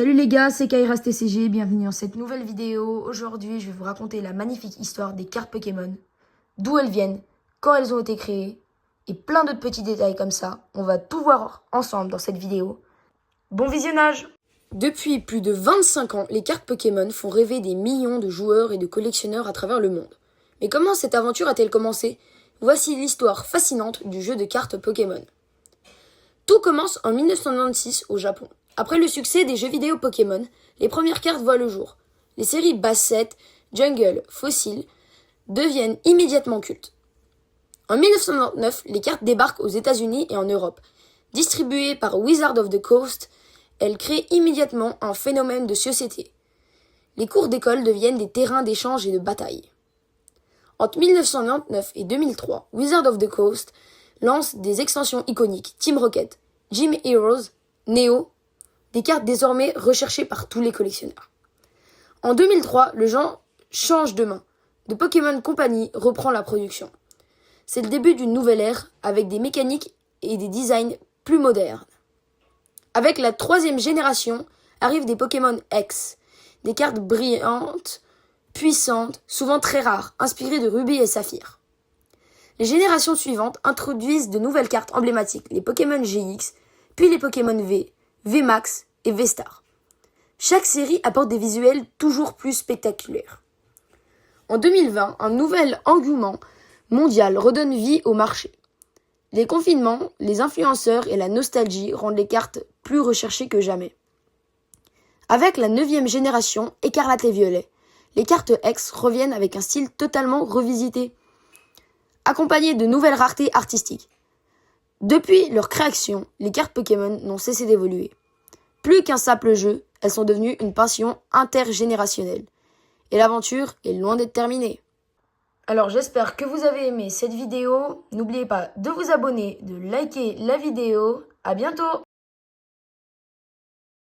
Salut les gars, c'est Kairas TCG, bienvenue dans cette nouvelle vidéo. Aujourd'hui, je vais vous raconter la magnifique histoire des cartes Pokémon, d'où elles viennent, quand elles ont été créées, et plein d'autres petits détails comme ça. On va tout voir ensemble dans cette vidéo. Bon visionnage! Depuis plus de 25 ans, les cartes Pokémon font rêver des millions de joueurs et de collectionneurs à travers le monde. Mais comment cette aventure a-t-elle commencé? Voici l'histoire fascinante du jeu de cartes Pokémon. Tout commence en 1996 au Japon. Après le succès des jeux vidéo Pokémon, les premières cartes voient le jour. Les séries Basset, Jungle, Fossil deviennent immédiatement cultes. En 1999, les cartes débarquent aux États-Unis et en Europe. Distribuées par Wizards of the Coast, elles créent immédiatement un phénomène de société. Les cours d'école deviennent des terrains d'échange et de bataille. Entre 1999 et 2003, Wizards of the Coast lance des extensions iconiques Team Rocket, Gym Heroes, Neo, des cartes désormais recherchées par tous les collectionneurs. En 2003, le genre change de main. The Pokémon Company reprend la production. C'est le début d'une nouvelle ère avec des mécaniques et des designs plus modernes. Avec la troisième génération arrivent des Pokémon X, des cartes brillantes, puissantes, souvent très rares, inspirées de Ruby et Saphir. Les générations suivantes introduisent de nouvelles cartes emblématiques, les Pokémon GX, puis les Pokémon V, VMAX et V-Star. Chaque série apporte des visuels toujours plus spectaculaires. En 2020, un nouvel engouement mondial redonne vie au marché. Les confinements, les influenceurs et la nostalgie rendent les cartes plus recherchées que jamais. Avec la 9e génération, Écarlate et Violet, les cartes X reviennent avec un style totalement revisité, accompagné de nouvelles raretés artistiques. Depuis leur création, les cartes Pokémon n'ont cessé d'évoluer. Plus qu'un simple jeu, elles sont devenues une passion intergénérationnelle. Et l'aventure est loin d'être terminée. Alors j'espère que vous avez aimé cette vidéo. N'oubliez pas de vous abonner, de liker la vidéo. À bientôt!